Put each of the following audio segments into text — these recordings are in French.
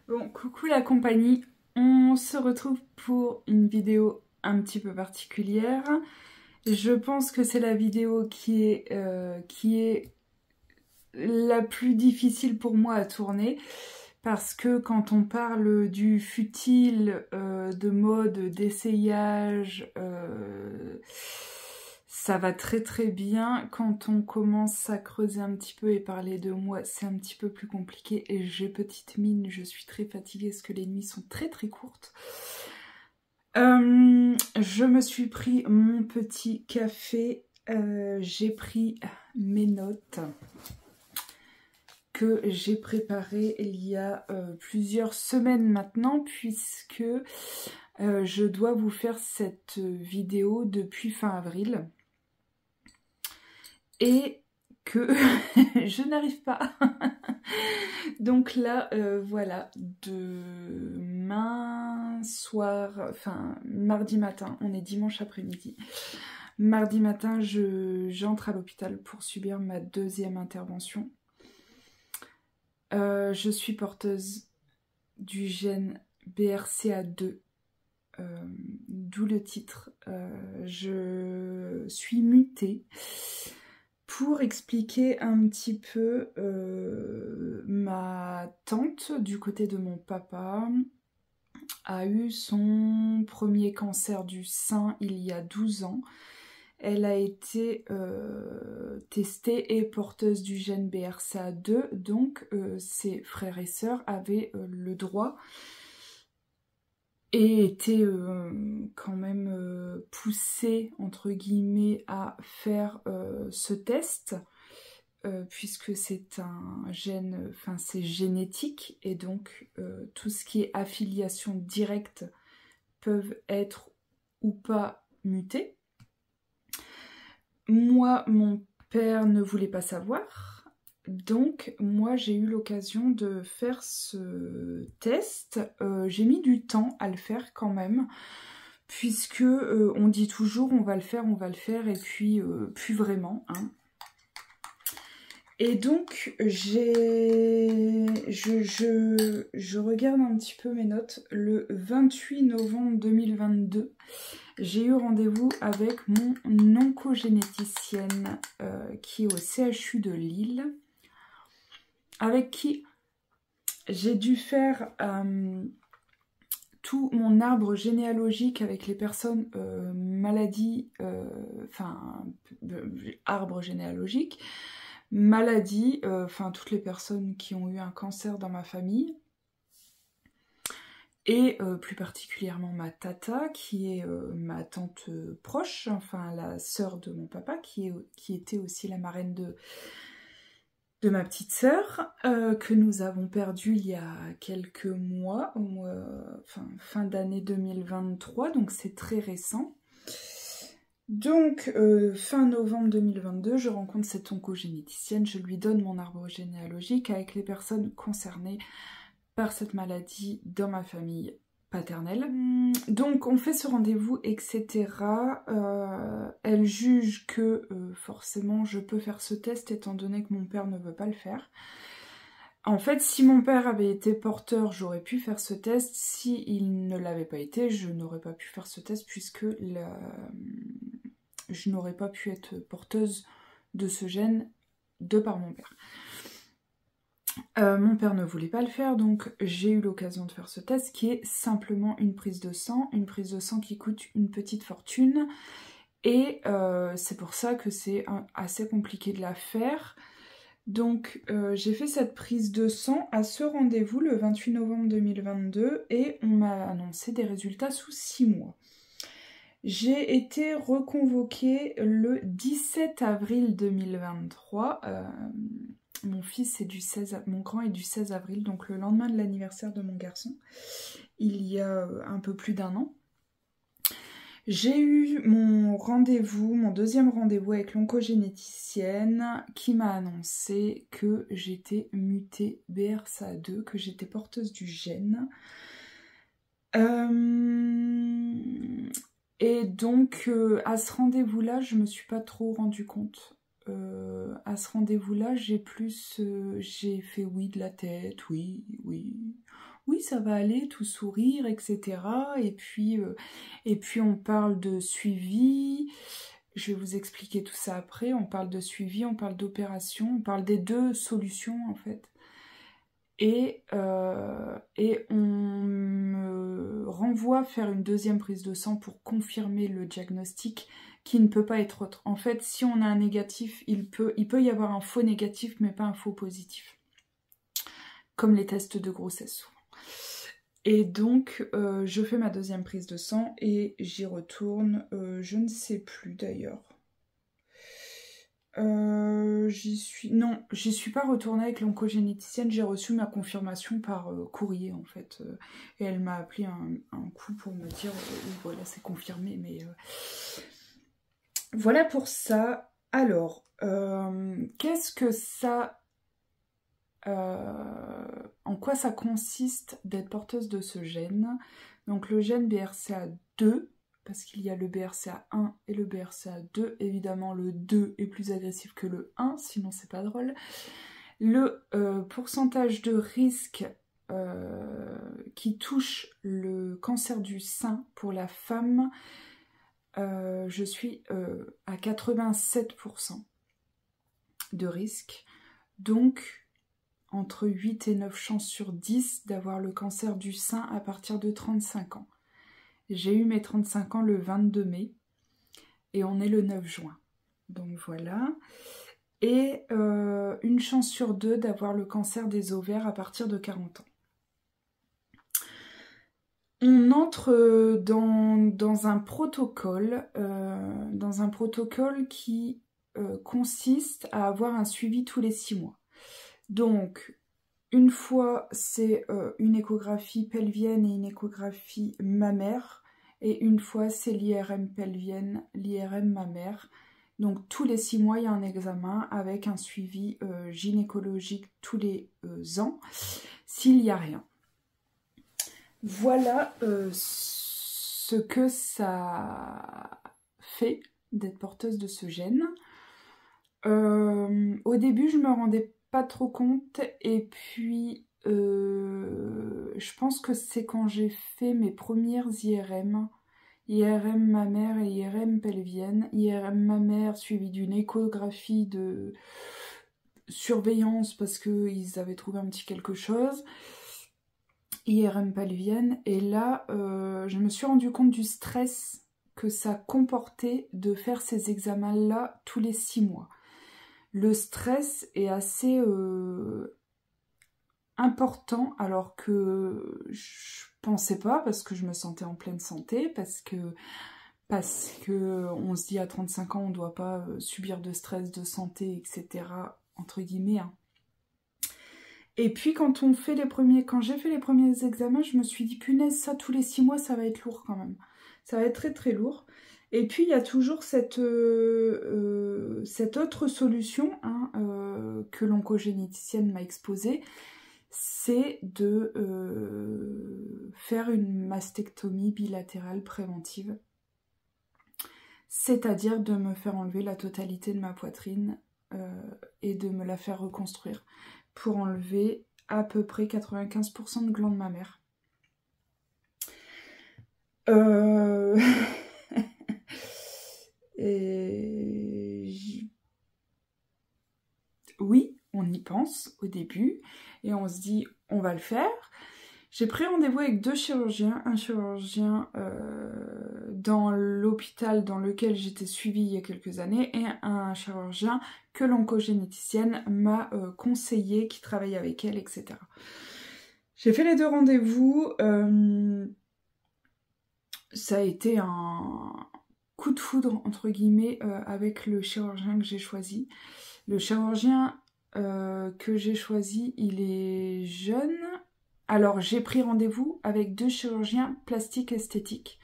Bon, coucou la compagnie, on se retrouve pour une vidéo un petit peu particulière. Je pense que c'est la vidéo qui est la plus difficile pour moi à tourner parce que quand on parle du futile, de mode, d'essayage, ça va très très bien. Quand on commence à creuser un petit peu et parler de moi, c'est un petit peu plus compliqué et j'ai petite mine, je suis très fatiguée parce que les nuits sont très très courtes. Je me suis pris mon petit café, j'ai pris mes notes que j'ai préparées il y a plusieurs semaines maintenant puisque je dois vous faire cette vidéo depuis fin avril et que je n'arrive pas. Donc là, voilà, demain soir, enfin mardi matin, on est dimanche après-midi. Mardi matin, j'entre à l'hôpital pour subir ma deuxième intervention. Je suis porteuse du gène BRCA2, d'où le titre. Je suis mutée. Pour expliquer un petit peu, ma tante du côté de mon papa a eu son premier cancer du sein il y a 12 ans. Elle a été testée et porteuse du gène BRCA2, donc ses frères et sœurs avaient le droit et étaient quand même poussés entre guillemets à faire ce test puisque c'est un gène, enfin c'est génétique et donc tout ce qui est affiliation directe peuvent être ou pas mutés. Moi, mon père ne voulait pas savoir, donc moi j'ai eu l'occasion de faire ce test. J'ai mis du temps à le faire quand même, puisque on dit toujours on va le faire, et puis plus vraiment. Hein. Et donc je regarde un petit peu mes notes. Le 28 novembre 2022, j'ai eu rendez-vous avec mon oncogénéticienne qui est au CHU de Lille, avec qui j'ai dû faire tout mon arbre généalogique avec les personnes maladies, enfin arbre généalogique, maladie, enfin toutes les personnes qui ont eu un cancer dans ma famille. Et plus particulièrement ma tata, qui est ma tante proche, enfin la sœur de mon papa, qui était aussi la marraine de ma petite sœur, que nous avons perdue il y a quelques mois, fin d'année 2023, donc c'est très récent. Donc, fin novembre 2022, je rencontre cette oncogénéticienne, je lui donne mon arbre généalogique avec les personnes concernées par cette maladie dans ma famille paternelle. Donc on fait ce rendez-vous, etc. Elle juge que forcément je peux faire ce test étant donné que mon père ne veut pas le faire. En fait, si mon père avait été porteur, j'aurais pu faire ce test. Si il ne l'avait pas été, je n'aurais pas pu faire ce test puisque je n'aurais pas pu être porteuse de ce gène de par mon père. Mon père ne voulait pas le faire, donc j'ai eu l'occasion de faire ce test qui est simplement une prise de sang qui coûte une petite fortune et c'est pour ça que c'est assez compliqué de la faire. Donc j'ai fait cette prise de sang à ce rendez-vous le 28 novembre 2022 et on m'a annoncé des résultats sous 6 mois. J'ai été reconvoquée le 17 avril 2023. Mon fils est mon grand est du 16 avril, donc le lendemain de l'anniversaire de mon garçon, il y a un peu plus d'un an. J'ai eu mon deuxième rendez-vous avec l'oncogénéticienne qui m'a annoncé que j'étais mutée BRCA2, que j'étais porteuse du gène. Et donc à ce rendez-vous-là, je me suis pas trop rendu compte. À ce rendez-vous-là, j'ai fait oui de la tête, oui. oui, ça va aller, tout sourire, etc. Et puis on parle de suivi. Je vais vous expliquer tout ça après. On parle de suivi, on parle d'opération, on parle des deux solutions en fait. Et on me renvoie faire une deuxième prise de sang pour confirmer le diagnostic qui ne peut pas être autre. En fait, si on a un négatif, il peut y avoir un faux négatif, mais pas un faux positif. Comme les tests de grossesse souvent. Et donc, je fais ma deuxième prise de sang et j'y retourne, je ne sais plus d'ailleurs. J'y suis pas retournée avec l'oncogénéticienne, j'ai reçu ma confirmation par courrier en fait. Et elle m'a appelé un coup pour me dire, oui voilà c'est confirmé, mais voilà pour ça. Alors, qu'est-ce que ça... en quoi ça consiste d'être porteuse de ce gène? Donc le gène BRCA2, parce qu'il y a le BRCA1 et le BRCA2, évidemment le 2 est plus agressif que le 1, sinon c'est pas drôle. Le pourcentage de risque qui touche le cancer du sein pour la femme, je suis à 87% de risque, donc entre 8 et 9 chances sur 10 d'avoir le cancer du sein à partir de 35 ans. J'ai eu mes 35 ans le 22 mai et on est le 9 juin. Donc voilà. Et une chance sur 2 d'avoir le cancer des ovaires à partir de 40 ans. On entre dans un protocole qui consiste à avoir un suivi tous les 6 mois. Donc, une fois, c'est une échographie pelvienne et une échographie mammaire. Et une fois, c'est l'IRM pelvienne, l'IRM mammaire. Donc, tous les 6 mois, il y a un examen avec un suivi gynécologique tous les ans, s'il n'y a rien. Voilà ce que ça fait d'être porteuse de ce gène. Au début, je me rendais pas trop compte, et puis je pense que c'est quand j'ai fait mes premières IRM mammaire et IRM pelvienne, IRM mammaire suivi d'une échographie de surveillance parce qu'ils avaient trouvé un petit quelque chose, IRM pelvienne, et là je me suis rendu compte du stress que ça comportait de faire ces examens-là tous les 6 mois. Le stress est assez important, alors que je pensais pas, parce que je me sentais en pleine santé, parce que on se dit à 35 ans on ne doit pas subir de stress de santé, etc. entre guillemets. Hein. Et puis quand j'ai fait les premiers examens, je me suis dit punaise, ça tous les 6 mois ça va être lourd quand même. Ça va être très très lourd. Et puis il y a toujours cette autre solution hein, que l'oncogénéticienne m'a exposée, c'est de faire une mastectomie bilatérale préventive. C'est-à-dire de me faire enlever la totalité de ma poitrine et de me la faire reconstruire pour enlever à peu près 95% de glandes mammaires. Oui, on y pense au début et on se dit on va le faire. J'ai pris rendez-vous avec 2 chirurgiens, un chirurgien dans l'hôpital dans lequel j'étais suivie il y a quelques années et un chirurgien que l'oncogénéticienne m'a conseillé, qui travaille avec elle, etc. J'ai fait les 2 rendez-vous. Ça a été un coup de foudre, entre guillemets, avec le chirurgien que j'ai choisi. Le chirurgien que j'ai choisi, il est jeune. Alors, j'ai pris rendez-vous avec 2 chirurgiens plastiques esthétiques.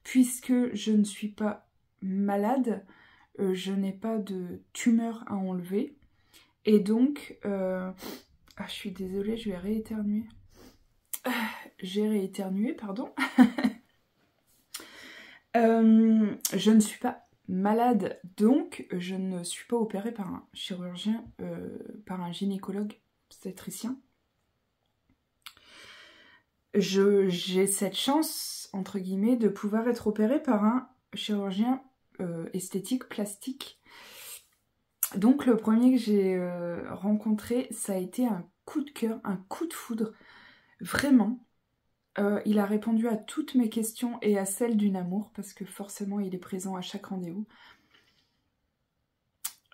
Puisque je ne suis pas malade, je n'ai pas de tumeur à enlever. Et donc, je suis désolée, je vais rééternuer. J'ai rééternué, pardon. Je ne suis pas malade, donc je ne suis pas opérée par un chirurgien, par un gynécologue obstétricien. j'ai cette chance, entre guillemets, de pouvoir être opérée par un chirurgien esthétique plastique. Donc le premier que j'ai rencontré, ça a été un coup de cœur, un coup de foudre, vraiment. Il a répondu à toutes mes questions et à celles d'une amour, parce que forcément il est présent à chaque rendez-vous.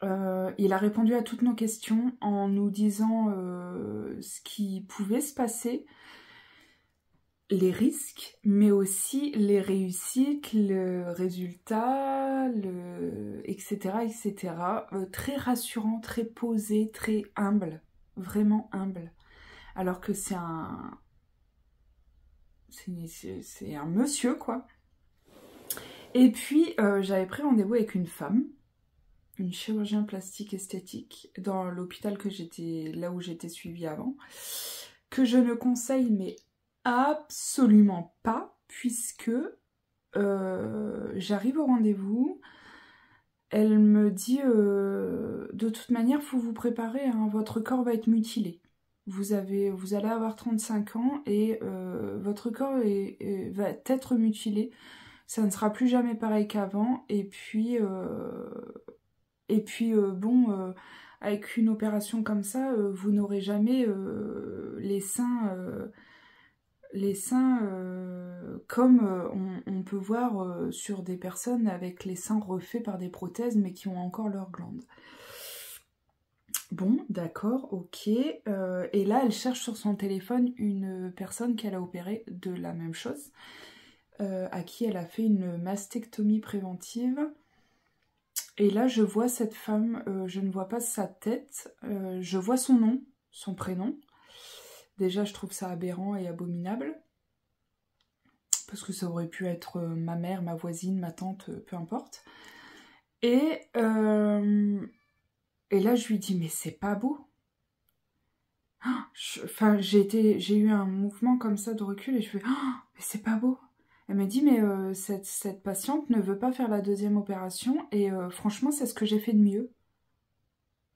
Il a répondu à toutes nos questions en nous disant ce qui pouvait se passer, les risques, mais aussi les réussites, le résultat, etc. etc. Très rassurant, très posé, très humble, vraiment humble. Alors que c'est un monsieur, quoi. Et puis, j'avais pris rendez-vous avec une femme, une chirurgien plastique esthétique, dans l'hôpital là où j'étais suivie avant, que je ne conseille, mais absolument pas, puisque j'arrive au rendez-vous, elle me dit de toute manière, faut vous préparer, hein, votre corps va être mutilé. Vous allez avoir 35 ans et votre corps va être mutilé. Ça ne sera plus jamais pareil qu'avant. Et puis bon, avec une opération comme ça, vous n'aurez jamais les seins comme on peut voir sur des personnes avec les seins refaits par des prothèses mais qui ont encore leurs glandes. Bon, d'accord, ok. Et là, elle cherche sur son téléphone une personne qu'elle a opérée de la même chose, à qui elle a fait une mastectomie préventive. Et là, je vois cette femme, je ne vois pas sa tête, je vois son nom, son prénom. Déjà, je trouve ça aberrant et abominable. Parce que ça aurait pu être ma mère, ma voisine, ma tante, peu importe. Et là, je lui dis, mais c'est pas beau. Enfin, j'ai eu un mouvement comme ça de recul et je fais, oh, mais c'est pas beau. Elle me dit, mais cette patiente ne veut pas faire la deuxième opération et franchement, c'est ce que j'ai fait de mieux.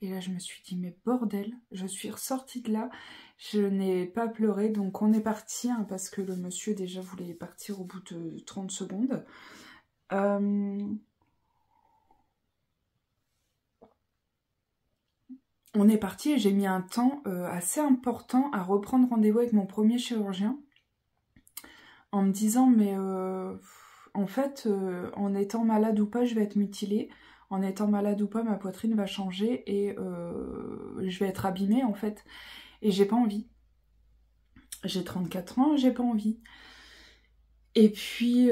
Et là, je me suis dit, mais bordel, je suis ressortie de là, je n'ai pas pleuré, donc on est parti, hein, parce que le monsieur déjà voulait partir au bout de 30 secondes. On est parti et j'ai mis un temps assez important à reprendre rendez-vous avec mon premier chirurgien, en me disant, mais en fait, en étant malade ou pas, je vais être mutilée. En étant malade ou pas, ma poitrine va changer et je vais être abîmée, en fait. Et j'ai pas envie. J'ai 34 ans, j'ai pas envie. Et puis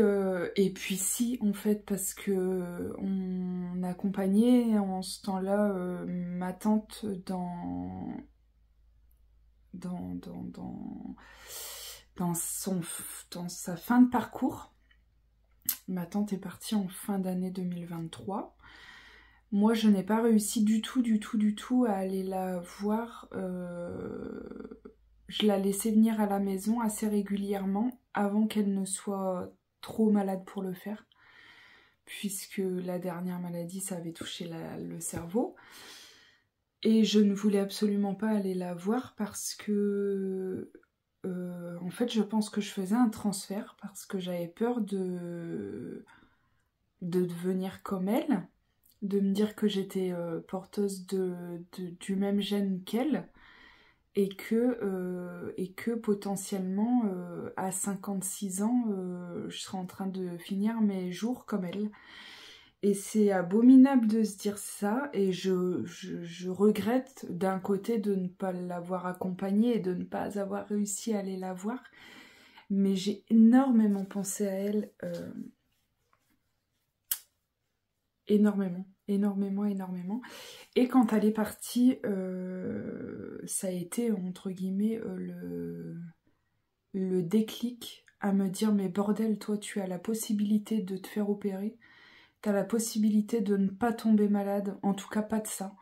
si, en fait, parce que on accompagnait en ce temps-là ma tante dans sa fin de parcours. Ma tante est partie en fin d'année 2023. Moi, je n'ai pas réussi du tout à aller la voir. Je la laissais venir à la maison assez régulièrement avant qu'elle ne soit trop malade pour le faire. Puisque la dernière maladie, ça avait touché le cerveau. Et je ne voulais absolument pas aller la voir parce que... en fait, je pense que je faisais un transfert parce que j'avais peur de devenir comme elle, de me dire que j'étais porteuse du même gène qu'elle et que potentiellement à 56 ans je serais en train de finir mes jours comme elle. Et c'est abominable de se dire ça et je regrette d'un côté de ne pas l'avoir accompagnée et de ne pas avoir réussi à aller la voir, mais j'ai énormément pensé à elle, énormément. Et quand elle est partie, ça a été, entre guillemets, le déclic à me dire, mais bordel, toi, tu as la possibilité de te faire opérer, tu as la possibilité de ne pas tomber malade, en tout cas pas de ça.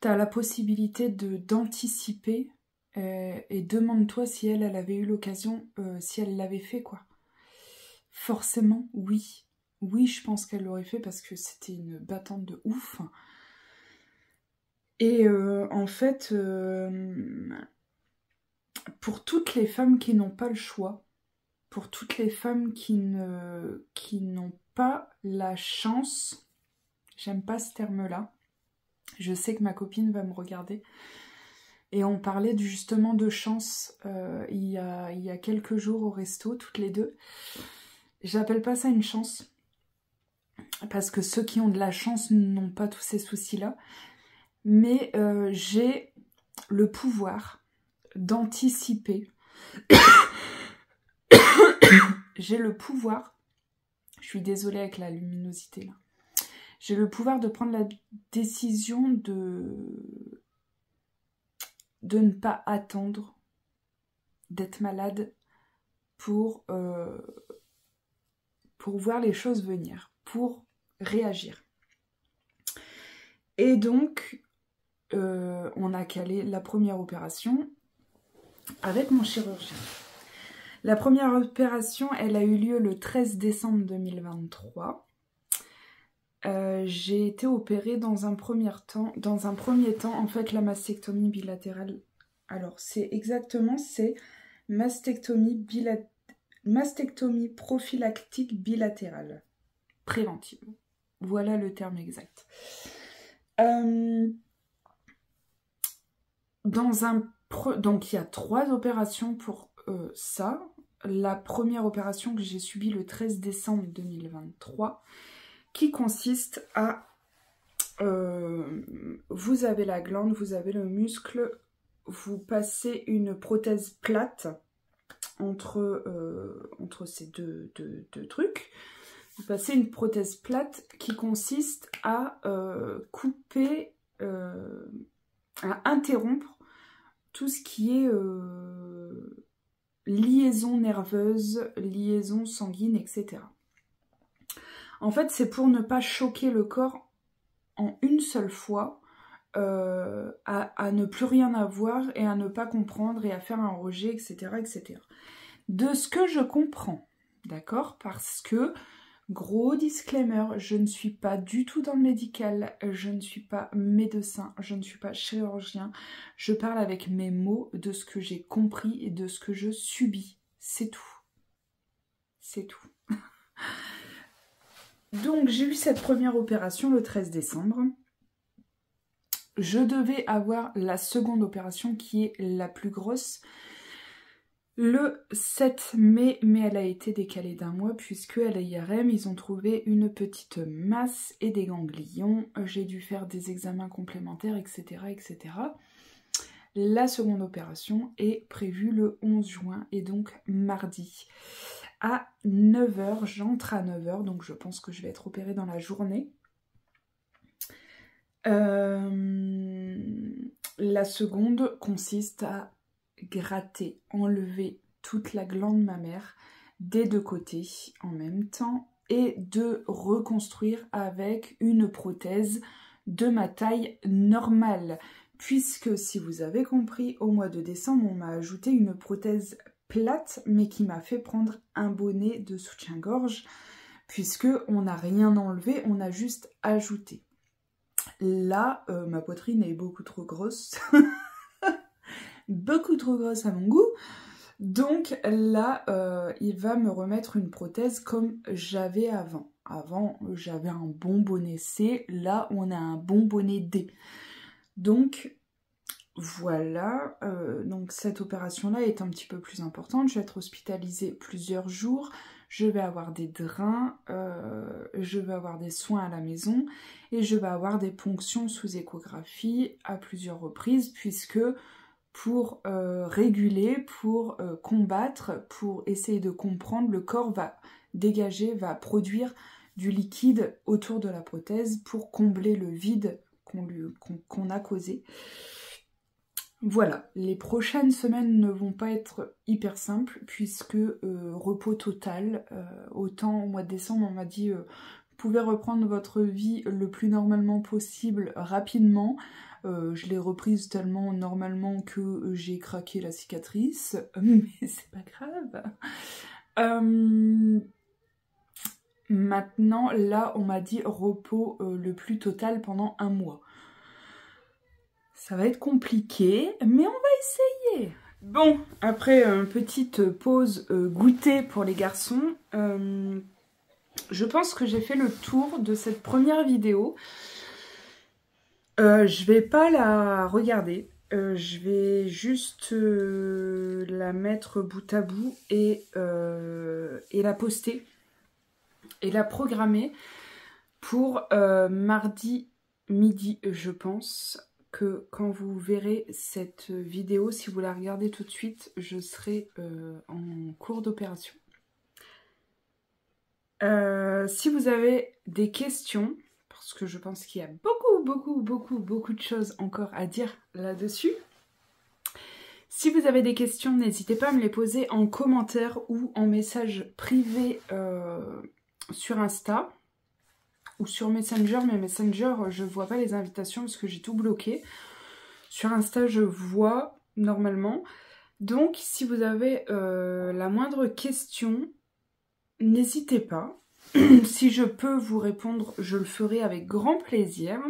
Tu as la possibilité d'anticiper, et demande-toi si elle avait eu l'occasion, si elle l'avait fait, quoi. Forcément, oui. Oui, je pense qu'elle l'aurait fait parce que c'était une battante de ouf. Et en fait, pour toutes les femmes qui n'ont pas le choix, pour toutes les femmes qui n'ont pas la chance, j'aime pas ce terme-là, je sais que ma copine va me regarder, et on parlait justement de chance il y a quelques jours au resto, toutes les deux. J'appelle pas ça une chance, parce que ceux qui ont de la chance n'ont pas tous ces soucis-là, mais j'ai le pouvoir d'anticiper. J'ai le pouvoir, je suis désolée avec la luminosité là, j'ai le pouvoir de prendre la décision de ne pas attendre d'être malade pour voir les choses venir, pour réagir. Et donc, on a calé la première opération avec mon chirurgien. La première opération, elle a eu lieu le 13 décembre 2023. J'ai été opérée dans un premier temps, en fait, la mastectomie bilatérale. Alors, c'est mastectomie prophylactique bilatérale, préventive. Voilà le terme exact. Donc, il y a 3 opérations pour ça. La première opération que j'ai subie le 13 décembre 2023, qui consiste à... vous avez la glande, vous avez le muscle, vous passez une prothèse plate entre ces deux trucs. Vous passez une prothèse plate qui consiste à couper, à interrompre tout ce qui est liaison nerveuse, liaison sanguine, etc. En fait, c'est pour ne pas choquer le corps en une seule fois, à ne plus rien avoir et à ne pas comprendre et à faire un rejet, etc., etc. De ce que je comprends, d'accord? Parce que, gros disclaimer, je ne suis pas du tout dans le médical, je ne suis pas médecin, je ne suis pas chirurgien, je parle avec mes mots de ce que j'ai compris et de ce que je subis, c'est tout. C'est tout. Donc j'ai eu cette première opération le 13 décembre. Je devais avoir la seconde opération qui est la plus grosse le 7 mai, mais elle a été décalée d'1 mois puisque à l'IRM ils ont trouvé une petite masse et des ganglions. J'ai dû faire des examens complémentaires, etc., etc. La seconde opération est prévue le 11 juin et donc mardi. À 9h, j'entre à 9h, donc je pense que je vais être opérée dans la journée. La seconde consiste à gratter, enlever toute la glande mammaire des 2 côtés en même temps et de reconstruire avec une prothèse de ma taille normale. Puisque, si vous avez compris, au mois de décembre, on m'a ajouté une prothèse plate, mais qui m'a fait prendre un bonnet de soutien-gorge, puisque on n'a rien enlevé, on a juste ajouté. Là, ma poitrine est beaucoup trop grosse, beaucoup trop grosse à mon goût, donc là, il va me remettre une prothèse comme j'avais avant. Avant, j'avais un bon bonnet C, là, on a un bon bonnet D. Donc, voilà, donc cette opération-là est un petit peu plus importante. Je vais être hospitalisée plusieurs jours, je vais avoir des drains, je vais avoir des soins à la maison et je vais avoir des ponctions sous échographie à plusieurs reprises puisque pour réguler, pour combattre, pour essayer de comprendre, le corps va dégager, va produire du liquide autour de la prothèse pour combler le vide qu'on a causé. Voilà, les prochaines semaines ne vont pas être hyper simples puisque repos total. Autant au mois de décembre on m'a dit vous pouvez reprendre votre vie le plus normalement possible rapidement. Je l'ai reprise tellement normalement que j'ai craqué la cicatrice, mais c'est pas grave. Maintenant, là, on m'a dit repos le plus total pendant 1 mois. Ça va être compliqué, mais on va essayer. Bon, après une petite pause goûter pour les garçons, je pense que j'ai fait le tour de cette première vidéo. Je vais pas la regarder, je vais juste la mettre bout à bout et la poster et la programmer pour mardi midi, je pense. Que quand vous verrez cette vidéo, si vous la regardez tout de suite, je serai en cours d'opération. Si vous avez des questions, parce que je pense qu'il y a beaucoup de choses encore à dire là-dessus. Si vous avez des questions, n'hésitez pas à me les poser en commentaire ou en message privé sur Insta. Ou sur Messenger, mais Messenger, je vois pas les invitations parce que j'ai tout bloqué. Sur Insta, je vois normalement. Donc, si vous avez la moindre question, n'hésitez pas. Si je peux vous répondre, je le ferai avec grand plaisir.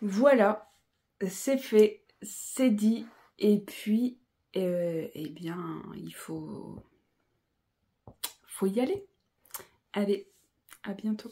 Voilà, c'est fait, c'est dit. Et puis, eh bien, il faut y aller. Allez. À bientôt.